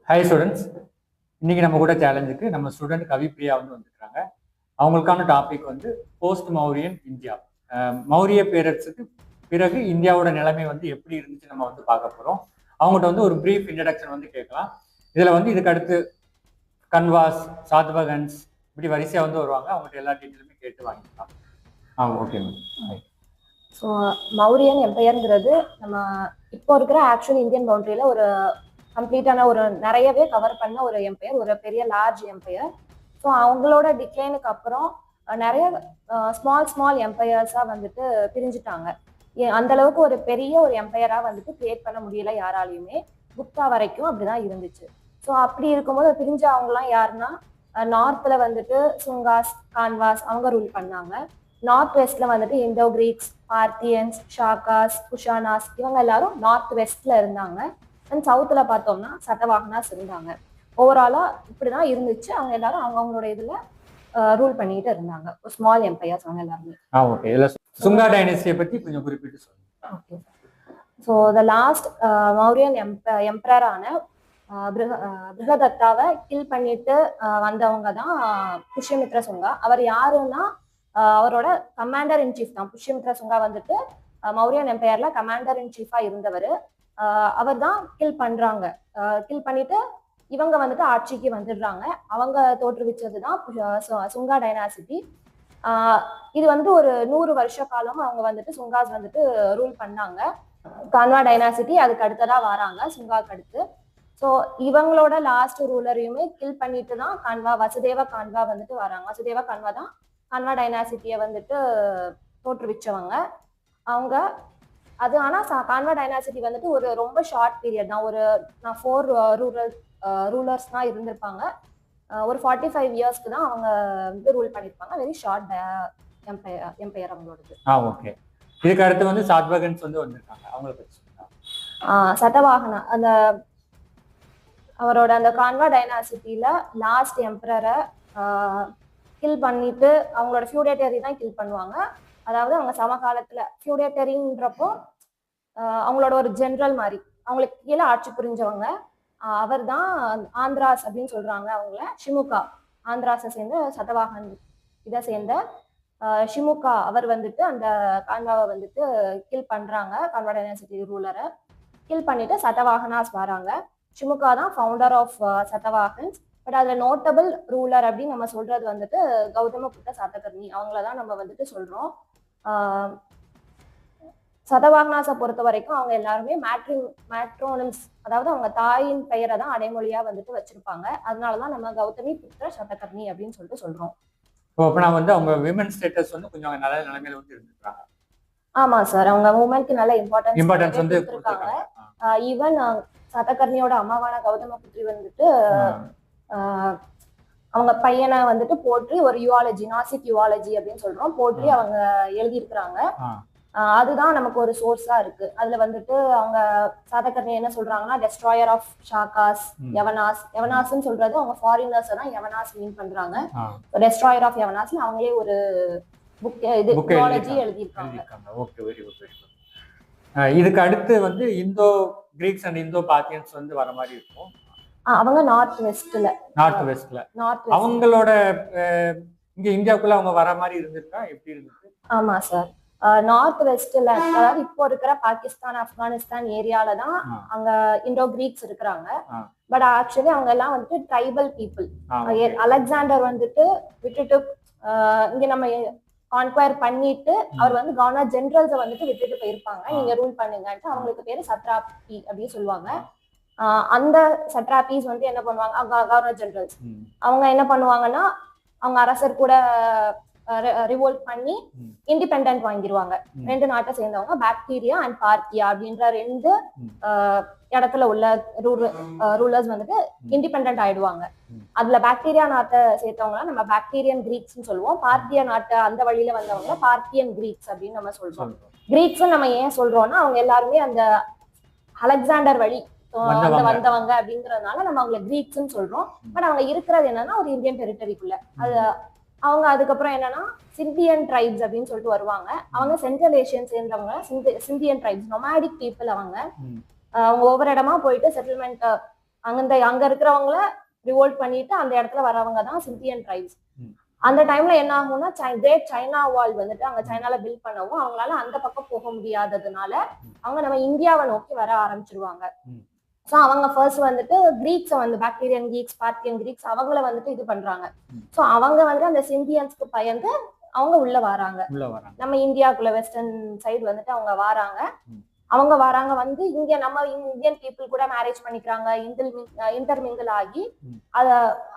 Hi students, இன்னைக்கு நம்ம கூட சேலஞ்சுக்கு நம்ம ஸ்டூடெண்ட் கவிப்ரியா வந்துருக்காங்க. அவங்களுக்கான டாபிக் போஸ்ட் மௌரியன் இந்தியா. மௌரிய பேரரசுக்கு பிறகு இந்தியாவோட நிலைமை எப்படி இருந்துச்சு நம்ம பார்க்க போறோம். அவங்ககிட்ட ஒரு பிரீஃப் இன்ட்ரடக்ஷன் கேட்கலாம். இதுல இதுக்கு அடுத்து கன்வாஸ், சாத்வகன்ஸ் இப்படி வரிசையா வருவாங்க. அவங்ககிட்ட எல்லா டீட்டெயிலுமே கேட்டு வாங்கிக்கலாம். Okay ma'am. ஸோ மௌரியன் எம்பையருங்கிறது நம்ம இப்போ இருக்கிற ஆக்சுவல் இந்தியன் பவுண்டரியில ஒரு கம்ப்ளீட்டான ஒரு நிறையவே கவர் பண்ண ஒரு எம்பையர், ஒரு பெரிய லார்ஜ் எம்பையர். ஸோ அவங்களோட டிக்ளைனுக்கு அப்புறம் நிறைய ஸ்மால் எம்பையர்ஸா பிரிஞ்சுட்டாங்க. அந்த அளவுக்கு ஒரு பெரிய ஒரு எம்பையரா கிரியேட் பண்ண முடியல யாராலையுமே. குப்தா வரைக்கும் அப்படிதான் இருந்துச்சு. ஸோ அப்படி இருக்கும்போது பிரிஞ்ச அவங்கலாம் யாருன்னா, நார்த்ல சுங்காஸ், கான்வாஸ் அவங்க ரூல் பண்ணாங்க. நார்த் வெஸ்ட்ல இந்தோ கிரீக்ஸ், பார்த்தியன்ஸ், ஷாக்காஸ், குஷானாஸ் இவங்க எல்லாரும் நார்த் வெஸ்ட்ல இருந்தாங்க. அண்ட் சவுத்துல பார்த்தோம்னா சதவாகனாஸ் இருந்தாங்க. ஓவராலா இப்படிதான் இருந்துச்சு. அவங்க எல்லாரும் அவங்களோட இதுல ரூல் பண்ணிட்டு இருந்தாங்க. ஒரு ஸ்மால் எம்பையர்ஸ் அவங்க எல்லாருமே. ஓகே, சுங்கா டைனஸ்டியை பத்தி கொஞ்சம் குறிப்பிட்டு சொல்லுங்க. Okay. So the last Mauryan எம்பரரான பிருகதத்தாவை கில் பண்ணிட்டு வந்தவங்க தான் புஷ்யமித்ர சுங்கா. அவர் யாருன்னா அவரோட கமாண்டர் இன் சீஃப் தான். புஷ்யமித்ர சுங்கா மௌரியன் எம்பையர்ல கமாண்டர் இன் சீஃபா இருந்தவர். அவர் தான் கில் பண்றாங்க. கில் பண்ணிட்டு இவங்க ஆட்சிக்கு வந்துடுறாங்க. அவங்க தோற்றுவிச்சதுதான் சுங்கா டைனாசிட்டி. இது ஒரு 100 வருஷ காலம் அவங்க சுங்காஸ் ரூல் பண்ணாங்க. கான்வா டைனாசிட்டி அதுக்கு அடுத்ததா வராங்க, சுங்காக்கு அடுத்து. ஸோ இவங்களோட லாஸ்ட் ரூலரையுமே கில் பண்ணிட்டு தான் கான்வா, வசுதேவ கான்வா வராங்க. வசுதேவ கான்வா தான் கான்வா டைனாசிட்டியை தோற்றுவிச்சவங்க அவங்க. அது ஆனா கான்வா டைனாசிட்டி ஒரு ரொம்ப ஷார்ட் பீரியட் தான். ஒரு 4 ரூலர்ஸ் தான் இருந்திருப்பாங்க. ஒரு 45 இயர்ஸ்க்கு தான் அவங்க ரூல் பண்ணிருப்பாங்க. வெரி ஷார்ட் எம்பையர் அவங்களோடது. ஓகே. இதுக்கு அடுத்து சாத்வகன்ஸ் வந்திருக்காங்க. அவங்கள பத்தி சதவாகனா அந்த அவரோட அந்த கான்வா டைனாசிட்டியில லாஸ்ட் எம்பரரை கில் பண்ணிட்டு அவங்களோட ஃபியூடேட்டரி தான் கில் பண்ணுவாங்க. அதாவது அவங்க சமகாலத்துல ஃபியூடேட்டரின்றப்போ அவங்களோட ஒரு ஜெனரல் மாதிரி அவங்களுக்கு கீழே ஆட்சி புரிஞ்சவங்க. அவர் தான் ஆந்திராஸ் அப்படின்னு சொல்றாங்க அவங்கள. ஷிமுகா, ஆந்திராஸை சேர்ந்த சதவாகன் இதை சேர்ந்த ஷிமுகா அவர் அந்த கான்வாவை கில் பண்றாங்க. கான்வா டைனாசிட்டி ரூலரை கில் பண்ணிட்டு சதவாகனாஸ் வராங்க. ஷிமுகா தான் ஃபவுண்டர் ஆஃப் சதவாகன்ஸ். பட் அதுல நோட்டபிள் ரூலர் அப்படின்னு நம்ம சொல்றது கௌதமபுத்த சாத்தகர்ணி அவங்களதான் நம்ம சொல்றோம். சதவாகனாஸை பொறுத்த வரைக்கும் அவங்க எல்லாருமே மேட்ரோனிம்ஸ், அதாவது அவங்க தாயின் பெயரை தான் அடைமொழியா வச்சிருப்பாங்க. அதனாலதான் நம்ம கௌதமி புத்திர சதகர்ணி அப்படின்னு சொல்றோம். அவங்க விமன் ஸ்டேட்டஸ் கொஞ்சம் நல்ல நிலைமையில இருந்திருக்காங்க. ஆமா சார், அவங்க உமனுக்கு நல்ல இம்பார்ட்டன்ஸ் கொடுத்திருக்காங்க. ஈவன் சதகர்ணியோட அம்மாவான கௌதம புத்திரி அவங்க பையனை போற்றி ஒரு யுவாலஜி, நாசிக் யுவாலஜி அப்படின்னு சொல்றோம், போற்றி அவங்க எழுதியிருக்கிறாங்க. அதுதான் நமக்கு ஒரு சோர்ஸா இருக்கு. அதுல அவங்க சதகர்ணி என்ன சொல்றாங்கன்னா, டெஸ்ட்ராயர் ஆஃப் ஷாக்காஸ், யவனாஸ்ன்னு சொல்றது அவங்க ஃபாரினர்ஸ் தான் யவனாஸ் மீன் பண்றாங்க. டெஸ்ட்ராயர் ஆஃப் யவனாஸ் அவங்களே ஒரு புக் யுவாலஜி எழுதியிருக்காங்க. Okay, very good, very good. இதுக்கு அடுத்து இந்தோ கிரீக்ஸ் அண்ட் இந்தோ பார்த்தியன்ஸ் வர மாதிரி இருக்கும். அவங்க நார்த் வெஸ்ட்ல அவங்களோட இங்க இந்தியாவுக்குள்ள அவங்க வர மாதிரி இருந்திருக்கா, எப்படி இருந்துச்சு? ஆமா சார், நார்த் வெஸ்ட்ல அதாவது இப்போ இருக்கிற பாகிஸ்தான், ஆப்கானிஸ்தான் ஏரியால தான் அங்க இந்தோ கிரீக்ஸ் இருக்கிறாங்க. பட் ஆக்சுவலி அவங்க எல்லாம் ட்ரைபல் பீப்புள். அலெக்சாண்டர் விட்டுட்டு இங்க நம்ம கான்குயர் பண்ணிட்டு அவர் கவர்னர் ஜெனரல்ஸை விட்டுட்டு போயிருப்பாங்க. நீங்க ரூல் பண்ணுங்கன்ட்டு. அவங்களுக்கு பேரு சத்ராபி அப்படின்னு சொல்லுவாங்க. அந்த சட்ராபீஸ் என்ன பண்ணுவாங்க, கவர்னர் ஜெனரல்ஸ் அவங்க என்ன பண்ணுவாங்கன்னா, அவங்க அரசர் கூட ரிவோல்ட் பண்ணி இண்டிபெண்டன்ட் வாங்கிடுவாங்க. 2 நாட்டை சேர்ந்தவங்க, பாக்டீரியா அண்ட் பார்த்தியா அப்படின்ற 2 இடத்துல உள்ள ரூலர்ஸ் இண்டிபெண்டன்ட் ஆயிடுவாங்க. அதுல பாக்டீரியா நாட்டை சேர்த்தவங்க நம்ம பாக்டீரியன் கிரீக்ஸ் சொல்லுவோம். பார்த்தியா நாட்டை அந்த வழியில வந்தவங்க பார்த்தியன் கிரீக்ஸ் அப்படின்னு நம்ம சொல்றோம். கிரீக்ஸ் நம்ம ஏன் சொல்றோம்னா, அவங்க எல்லாருமே அந்த அலெக்சாண்டர் வழி வந்தவங்க அப்படிங்கறதுனால நம்ம அவங்களை கிரீக்ஸ்ன்னு சொல்றோம். பட் அவங்க இருக்கிறது என்னன்னா ஒரு இந்தியன் டெரிட்டரிக்குள்ள. அது அவங்க அதுக்கப்புறம் என்னன்னா சிந்தியன் ட்ரைப்ஸ் அப்படின்னு சொல்லிட்டு வருவாங்க. அவங்க சென்ட்ரல் ஏஷியன் சேர்ந்தவங்க, சிந்தியன் ட்ரைப்ஸ், நொமாடிக் பீப்புள். அவங்க ஒவ்வொரு இடமா போயிட்டு செட்டில்மெண்ட் அங்க இருக்கிறவங்கள ரிவோல்ட் பண்ணிட்டு அந்த இடத்துல வரவங்க தான் சிந்தியன் ட்ரைப்ஸ். அந்த டைம்ல என்ன ஆகும்னா கிரேட் சைனா வால் வந்துட்டு அங்க சைனால பில்ட் பண்ணவும் அவங்களால அந்த பக்கம் போக முடியாததுனால அவங்க நம்ம இந்தியாவை நோக்கி வர ஆரம்பிச்சிருவாங்க. ஸோ அவங்க ஃபர்ஸ்ட் வந்துட்டு கிரீக்ஸை வந்து பாக்டீரியன் கிரீக்ஸ், பார்த்தியன் கிரீக்ஸ் அவங்கள வந்துட்டு இது பண்றாங்க. ஸோ அவங்க வந்துட்டு அந்த சிந்தியன்ஸ்க்கு பயந்து அவங்க உள்ள வராங்க. நம்ம இந்தியாவுக்குள்ள வெஸ்டர்ன் சைடு வந்துட்டு அவங்க வராங்க வந்து இங்க நம்ம இந்தியன் பீப்புள் கூட மேரேஜ் பண்ணிக்கிறாங்க, இன்டர்மிங்கிள் ஆகி அத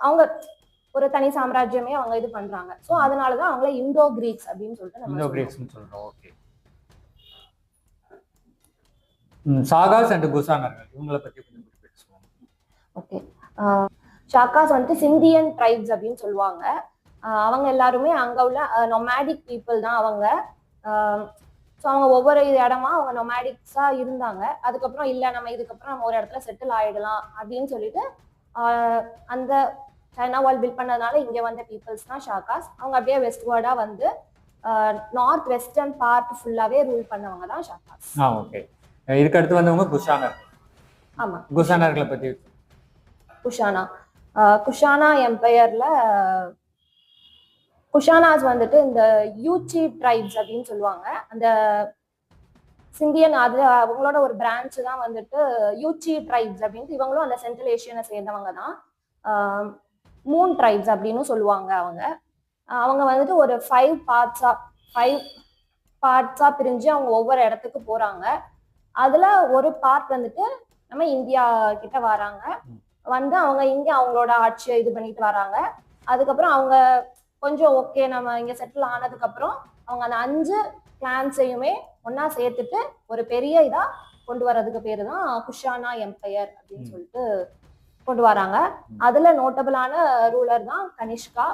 அவங்க ஒரு தனி சாம்ராஜ்யமே அவங்க இது பண்றாங்க. ஸோ அதனாலதான் அவங்கள இந்தோ கிரீக்ஸ் அப்படின்னு சொல்லிட்டு சொல்றோம். ஓகே. சாகாஸ் அண்ட் குசானர்கள் இவங்கள பத்தி கொஞ்சம் பேசுவோம். ஓகே. ஷாக்காஸ் வந்துட்டு சிந்தியன் ட்ரைப்ஸ் அப்படின்னு சொல்லுவாங்க. அவங்க எல்லாருமே அங்க உள்ள நொமேடிக் பீப்புள் தான் அவங்க. ஸோ அவங்க ஒவ்வொரு இடமா அவங்க நொமேடிக்ஸா இருந்தாங்க. அதுக்கப்புறம் இல்லை நம்ம இதுக்கப்புறம் நம்ம ஒரு இடத்துல செட்டில் ஆயிடலாம் அப்படின்னு சொல்லிட்டு அந்த சைனா வால் பில்ட் பண்ணதுனால இங்க வந்த பீப்புள்ஸ் தான் ஷாக்காஸ். அவங்க அப்படியே வெஸ்ட்வர்டா வந்து நார்த் வெஸ்டர்ன் பார்ட் ஃபுல்லாவே ரூல் பண்ணவங்க தான் ஷாக்காஸ். ஓகே. இதுக்கு அடுத்து வந்தவங்க குஷானர். ஆமா, குஷானர்களை பத்தி. குஷானா எம்பையர்ல குஷானாஸ் வந்துட்டு இந்த யூச்சி ட்ரைப்ஸ் அப்படின்னு சொல்லுவாங்க. அந்த சிந்தியன் அது அவங்களோட ஒரு பிரான்ச் தான் வந்துட்டு யூச்சி ட்ரைப்ஸ் அப்படின்ட்டு. இவங்களும் அந்த சென்ட்ரல் ஏஷியனை சேர்ந்தவங்க தான். மூன் ட்ரைப்ஸ் அப்படின்னு சொல்லுவாங்க. அவங்க வந்துட்டு ஒரு 5 பார்ட்ஸா பிரிஞ்சு அவங்க ஒவ்வொரு இடத்துக்கு போறாங்க. அதுல ஒரு பார்ட் வந்துட்டு நம்ம இந்தியா கிட்ட வராங்க. வந்து அவங்க இங்க அவங்களோட ஆட்சியை இது பண்ணிட்டு வராங்க. அதுக்கப்புறம் அவங்க கொஞ்சம் ஓகே நம்ம இங்க செட்டில் ஆனதுக்கு அப்புறம் அவங்க அந்த 5 கிளான்ஸையுமே ஒன்னா சேர்த்துட்டு ஒரு பெரிய இதா கொண்டு வர்றதுக்கு பேரு தான் குஷானா எம்பையர் அப்படின்னு சொல்லிட்டு கொண்டு வராங்க. அதுல நோட்டபிளான ரூலர் தான் கனிஷ்கா.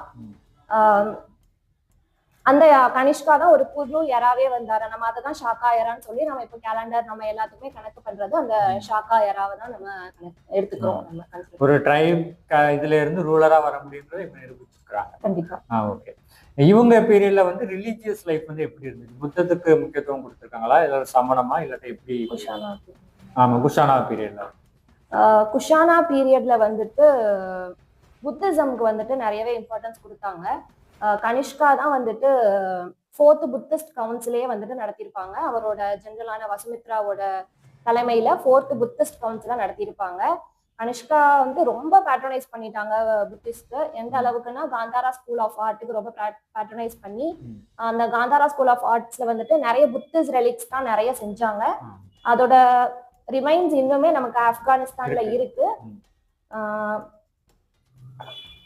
அந்த கனிஷ்கா தான் ஒரு புது எராவே வந்தாரு. நம்ம அதை தான் ஷாக்கா எரான்னு சொல்லி நம்ம இப்போ கேலண்டர் நம்ம எல்லாத்துக்குமே கணக்கு பண்றது அந்த ஷாக்கா எராவை தான் நம்ம எடுத்துக்கிறோம். நம்ம ஒரு ட்ரைப் இதுல இருந்து ரூலரா வர முடியும்ன்றதை இப்ப நிரூபிச்சிருக்காங்க. கண்டிப்பா. ஓகே. இவங்க பீரியட்ல வந்து ரிலீஜியஸ் லைஃப் வந்து எப்படி இருந்துச்சு? புத்தத்துக்கு முக்கியத்துவம் கொடுத்துருக்காங்களா, இல்ல சமணமா, இல்லாட்ட எப்படி? குஷானா பீரியட்ல குஷானா பீரியட்ல வந்துட்டு புத்திசம்க்கு வந்துட்டு நிறையவே இம்பார்ட்டன்ஸ் கொடுத்தாங்க. கனிஷ்கா தான் வந்துட்டு 4th புத்திஸ்ட் கவுன்சிலே வந்துட்டு நடத்தியிருப்பாங்க. அவரோட ஜெனரலான வசுமித்ராவோட தலைமையில 4th புத்திஸ்ட் கவுன்சில நடத்தியிருப்பாங்க. கனிஷ்கா வந்து ரொம்ப பேட்ரனைஸ் பண்ணிட்டாங்க புத்திஸ்ட். எந்த அளவுக்குன்னா காந்தாரா ஸ்கூல் ஆஃப் ஆர்ட்டுக்கு ரொம்ப பேட்ரனைஸ் பண்ணி அந்த காந்தாரா ஸ்கூல் ஆஃப் ஆர்ட்ஸ்ல வந்துட்டு நிறைய புத்திஸ்ட் ரெலிக்ஸ் தான் நிறைய செஞ்சாங்க. அதோட ரிமைன்ஸ் இன்னுமே நமக்கு ஆப்கானிஸ்தான்ல இருக்கு.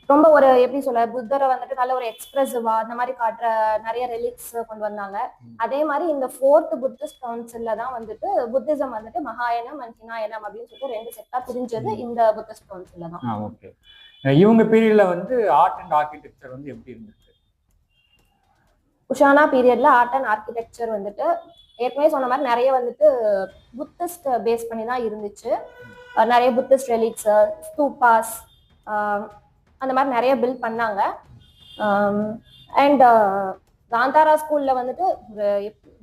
ரொம்ப ஒரு எப்படி சொல்ல புத்தரை வந்துட்டு நல்ல ஒரு எக்ஸ்பிரசிவா அந்த மாதிரி காட்டுற நிறைய ரெலிக்ஸ் கொண்டு வந்தாங்க. அதே மாதிரி இந்த 4th புத்திஸ்ட் கவுன்சில்ல தான் வந்துட்டு புத்திசம் வந்துட்டு மகாயனம் அண்ட் ஹினாயனம் அப்படின்னு சொல்லிட்டு 2 செட்டா பிரிஞ்சது இந்த புத்திஸ்ட் கவுன்சில்ல தான். ஓகே. இவங்க பீரியட்ல வந்து ஆர்ட் அண்ட் ஆர்கிடெக்சர் வந்து எப்படி இருந்துச்சு? குஷானா பீரியட்ல ஆர்ட் அண்ட் ஆர்கிடெக்சர் வந்துட்டு ஏற்கனவே சொன்ன மாதிரி நிறைய வந்துட்டு புத்திஸ்ட் பேஸ் பண்ணி தான் இருந்துச்சு. நிறைய புத்திஸ்ட் ரெலிக்ஸ், ஸ்தூபாஸ் அந்த மாதிரி நிறைய பில்ட் பண்ணாங்க. அண்ட் காந்தாரா ஸ்கூல்ல வந்துட்டு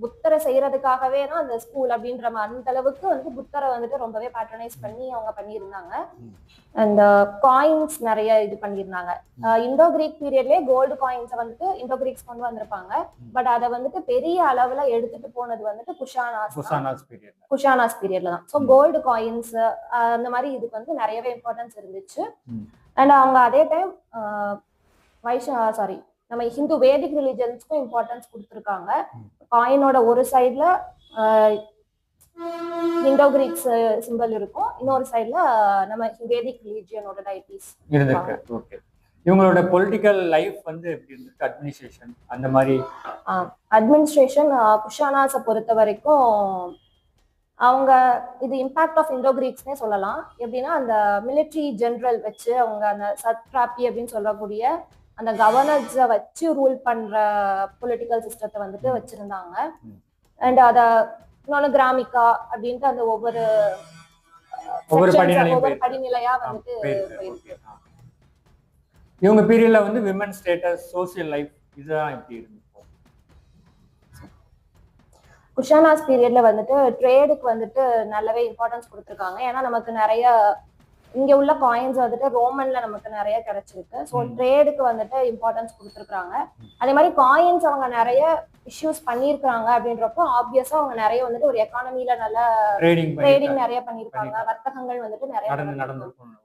புத்தரை செய்யறதுக்காகவே தான் அந்த ஸ்கூல் அப்படின்ற அந்த அளவுக்கு வந்து புத்தரை வந்துட்டு ரொம்பவே பேட்ரனைஸ் பண்ணி அவங்க பண்ணியிருந்தாங்க. அண்ட் காயின்ஸ் நிறைய இது பண்ணியிருந்தாங்க. இண்டோ கிரீக் பீரியட்லயே கோல்டு காயின்ஸை வந்துட்டு இண்டோ கிரீக்ஸ் கொண்டு வந்திருப்பாங்க. பட் அதை வந்துட்டு பெரிய அளவுல எடுத்துட்டு போனது வந்துட்டு குஷானாஸ் பீரியட்ல தான். ஸோ கோல்டு காயின்ஸ் அந்த மாதிரி இதுக்கு வந்து நிறையவே இம்பார்ட்டன்ஸ் இருந்துச்சு. அண்ட் அவங்க அதே டைம் நம்ம ஹிந்து வேதிக் ரிலிஜன்ஸ்க்கும் இம்பார்ட்டன்ஸ் கொடுத்துருக்காங்க. காயினோட ஒரு சைட்ல இண்டோ கிரீக்ஸ் சிம்பிள் இருக்கும், இன்னொரு சைட்ல நம்ம வேதிக் ரிலிஜியனோட டைட்டிஸ் இருக்கு. இவங்களோட பொலிட்டிக்கல் லைஃப் வந்து எப்படி இருந்துச்சு? அட்மினிஸ்ட்ரேஷன் அந்த மாதிரி அட்மினிஸ்ட்ரேஷன் குஷானாஸை பொறுத்த வரைக்கும் அவங்க இது இம்பாக்ட் ஆஃப் இண்டோ கிரீக்ஸ்னே சொல்லலாம். எப்படின்னா அந்த மிலிட்ரி ஜெனரல் வச்சு அவங்க அந்த சத்ராபி அப்படின்னு சொல்லக்கூடிய அந்த கவர்னர்ஸை வச்சு ரூல் பண்ற பொலிட்டிக்கல் சிஸ்டத்தை வந்துட்டு வச்சிருந்தாங்க. அண்ட் அத இன்னொன்னு கிராமிகா அப்படின்ட்டு அந்த ஒவ்வொரு படிநிலையா வந்துட்டு போயிருக்கு. இவங்க பீரியட்ல வந்து விமன் ஸ்டேட்டஸ், சோசியல் லைஃப் இதெல்லாம் எப்படி இருந்துச்சு? குஷானாஸ் பீரியட்ல வந்துட்டு ட்ரேடுக்கு வந்துட்டு நல்லாவே இம்பார்ட்டன்ஸ் கொடுத்துருக்காங்க. ஏன்னா நமக்கு நிறைய இங்க உள்ள காயின்ஸ் வந்துட்டு ரோமன்ல நமக்கு நிறைய கிடைச்சிருக்கு. ஸோ ட்ரேடுக்கு வந்துட்டு இம்பார்ட்டன்ஸ் கொடுத்துருக்காங்க. அதே மாதிரி காயின்ஸ் அவங்க நிறைய இஷ்யூஸ் பண்ணியிருக்காங்க அப்படின்றப்போ ஆப்வியஸா அவங்க நிறைய வந்துட்டு ஒரு எக்கானமில நல்ல ட்ரேடிங் நிறைய பண்ணியிருக்காங்க. வர்த்தகங்கள் வந்துட்டு நிறைய நடந்திருக்கும்.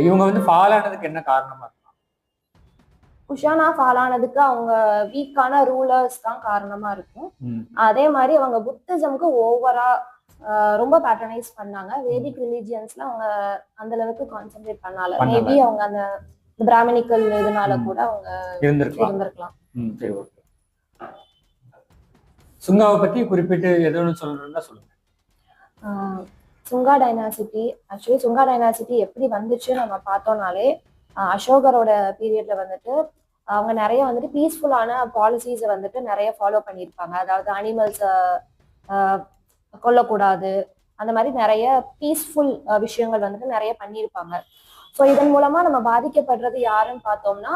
இவங்க வந்து ஃபால் ஆனதுக்கு என்ன காரணமா இருக்கும்? குஷானா ஃபால் ஆனதுக்கு அவங்க வீக்கான ரூலர்ஸ் தான் காரணமா இருக்கும். அதே மாதிரி அவங்க புத்திசம்க்கு ஓவரா ரொம்ப பேட்டர்னைஸ் பண்ணாங்க. வேதிக் ரிலீஜியன்ஸ்ல அவங்க அந்த அளவுக்கு கான்சென்ட்ரேட் பண்ணால. மேபி அவங்க அந்த பிராமணிக்கல் இதனால கூட அவங்க இருந்திருக்கலாம். சுங்காவை பத்தி குறிப்பிட்டு எதுவும் சொல்லணும்னா சொல்லுங்க. Shunga dynasty actually Shunga dynasty எப்படி வந்துச்சு நம்ம பார்த்தோம்னாலே அசோகரோட பீரியட்ல வந்துட்டு அவங்க நிறைய வந்துட்டு பீஸ்ஃபுல்லான பாலிசிஸை வந்துட்டு நிறைய ஃபாலோ பண்ணியிருப்பாங்க. அதாவது அனிமல்ஸை கொல்லக்கூடாது, அந்த மாதிரி நிறைய பீஸ்ஃபுல் விஷயங்கள் வந்துட்டு நிறைய பண்ணியிருப்பாங்க. ஸோ இதன் மூலமா நம்ம பாதிக்கப்படுறது யாருன்னு பார்த்தோம்னா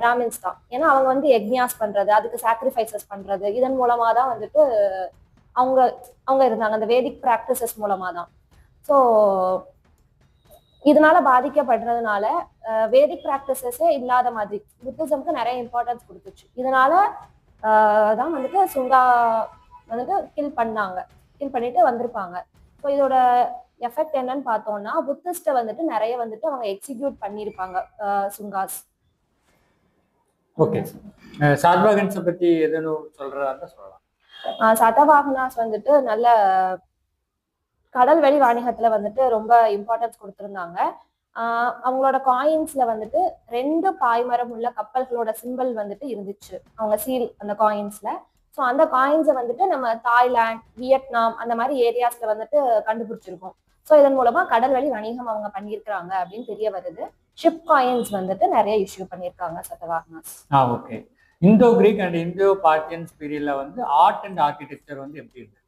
பிராமின்ஸ் தான். ஏன்னா அவங்க வந்து யக்ஞாஸ் பண்றது, அதுக்கு சாக்ரிஃபைசஸ் பண்றது, இதன் மூலமா தான் வந்துட்டு அவங்க அவங்க இருந்தாங்க. அந்த வேதிக் பிராக்டிசஸ் மூலமா தான். ஸோ இதனால பாதிக்கப்படுறதுனால வேதிக் பிராக்டிசஸே இல்லாத மாதிரி புத்திசம்க்கு நிறைய இம்பார்ட்டன்ஸ் கொடுத்துச்சு. இதனால தான் வந்துட்டு சுங்கா வந்துட்டு கில் பண்ணிட்டு வந்திருப்பாங்க. ஸோ இதோட எஃபெக்ட் என்னன்னு பார்த்தோம்னா புத்திஸ்ட வந்துட்டு நிறைய வந்துட்டு அவங்க எக்ஸிக்யூட் பண்ணியிருப்பாங்க சுங்காஸ். ஓகே, சாத்வாகன்ஸை பத்தி எதுவும் சொல்றதா சொல்லலாம். சதவாகனாஸ் வந்துட்டு நல்ல கடல் வெளி வாணிகத்துல வந்துட்டு ரொம்ப இம்பார்ட்டன்ஸ் கொடுத்துருந்தாங்க. அவங்களோட காயின்ஸ்ல வந்துட்டு 2 பாய்மரம் உள்ள கப்பல்களோட சிம்பிள் வந்துட்டு இருந்துச்சு அவங்க சீல் அந்த காயின்ஸ்ல. ஸோ அந்த காயின்ஸை வந்துட்டு நம்ம தாய்லாந்து, வியட்நாம் அந்த மாதிரி ஏரியாஸ்ல வந்துட்டு கண்டுபிடிச்சிருக்கோம். ஸோ இதன் மூலமா கடல் வழி வணிகம் அவங்க பண்ணியிருக்கிறாங்க அப்படின்னு தெரிய வருது. ஷிப் காயின்ஸ் வந்துட்டு நிறைய இஷ்யூ பண்ணியிருக்காங்க Satavahanas. Okay, Indo Greek and Indo Parthians பீரியட்ல வந்து ஆர்ட் அண்ட் ஆர்கிடெக்சர் வந்து எப்படி இருந்துச்சு?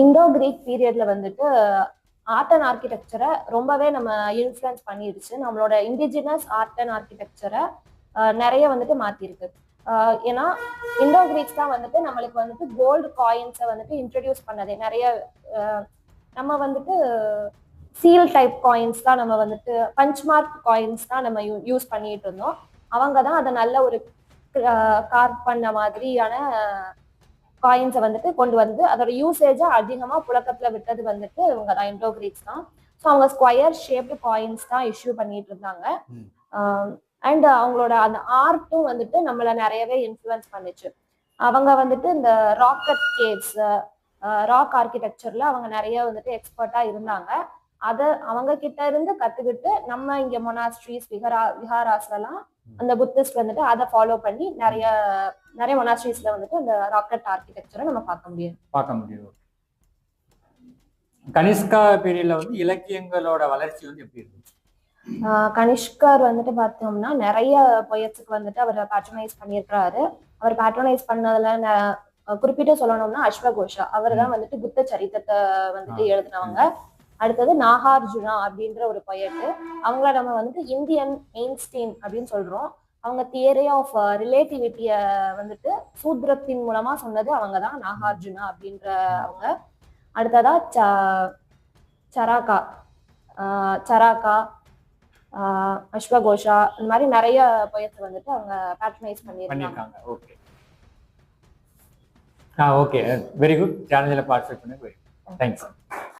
இந்தோ கிரீக் பீரியட்ல வந்துட்டு ஆர்ட் அண்ட் ஆர்கிடெக்சரை ரொம்பவே நம்ம இன்ஃப்ளூயன்ஸ் பண்ணிடுச்சு. நம்மளோட இண்டிஜினஸ் ஆர்ட் அண்ட் ஆர்கிடெக்சரை நிறைய வந்துட்டு மாத்திருக்கு. ஏன்னா இந்தோ கிரீக்ஸ் தான் வந்துட்டு நம்மளுக்கு வந்துட்டு கோல்டு காயின்ஸை வந்துட்டு இன்ட்ரடியூஸ் பண்ணதே. நிறைய நம்ம வந்துட்டு சீல் டைப் காயின்ஸ் தான், நம்ம வந்துட்டு பஞ்ச்மார்க் காயின்ஸ் தான் நம்ம யூஸ் பண்ணிட்டு இருந்தோம். அவங்க தான் அதை நல்ல ஒரு கார்வ் பண்ண மாதிரியான காயின்ஸை வந்துட்டு கொண்டு வந்து அதோட யூசேஜை அதிகமாக புழக்கத்துல விட்டது வந்துட்டு இவங்க தான், இந்தோ கிரீக்ஸ் தான். ஸோ அவங்க ஸ்கொயர் ஷேப்டு காயின்ஸ் தான் இஷ்யூ பண்ணிட்டு இருந்தாங்க. அண்ட் அவங்களோட அந்த ஆர்ட்டும் வந்துட்டு நம்மள நிறையவே இன்ஃப்ளூயன்ஸ் பண்ணிச்சு. அவங்க வந்துட்டு இந்த ராக்கெட் கேவ்ஸ், ராக் ஆர்கிடெக்சர்ல அவங்க நிறைய வந்துட்டு எக்ஸ்பர்ட்டா இருந்தாங்க. அதை அவங்க கிட்ட இருந்து கத்துக்கிட்டு நம்ம இங்க மொனாஸ்ட்ரீஸ், விஹாராஸ்லாம் அந்த புத்திஸ்ட் வந்துட்டு அதை ஃபாலோ பண்ணி நிறைய மொனாஸ்ட்ரீஸ்ல வந்துட்டு அந்த ராக்கெட் ஆர்கிடெக்சரை நம்ம பார்க்க முடியும். கனிஷ்கா பீரியட்ல வந்து இலக்கியங்களோட வளர்ச்சி வந்து எப்படி இருந்துச்சு? கனிஷ்கர் வந்துட்டு பார்த்தோம்னா நிறைய பொயட்ஸுக்கு வந்துட்டு அவர் பேட்ரனைஸ் பண்ணியிருக்கிறாரு. அவர் பேட்ரனைஸ் பண்ணதுல குறிப்பிட்டு சொல்லணும்னா அஸ்வகோஷா, அவர் தான் வந்துட்டு புத்த சரித்திரத்தை வந்துட்டு எழுதினவங்க. அடுத்தது நாகார்ஜுனா அப்படின்ற ஒரு பொயட்டு. அவங்கள நம்ம வந்துட்டு இந்தியன் எயின்ஸ்டீன் அப்படின்னு சொல்றோம். அவங்க தியரி ஆஃப் ரிலேட்டிவிட்டிய வந்துட்டு சூத்திரத்தின் மூலமா சொன்னது அவங்க தான், நாகார்ஜுனா அப்படின்ற அவங்க. அடுத்ததா சராக்கா, அஸ்வகோஷா, இந்த மாதிரி நிறைய பொயத்தை வந்துட்டு அவங்க பேட்ரனைஸ் பண்ணியிருக்காங்க. Okay, very good. சேனல்ல பார்ட்டிசிபேட் பண்ணி தேங்க்ஸ்.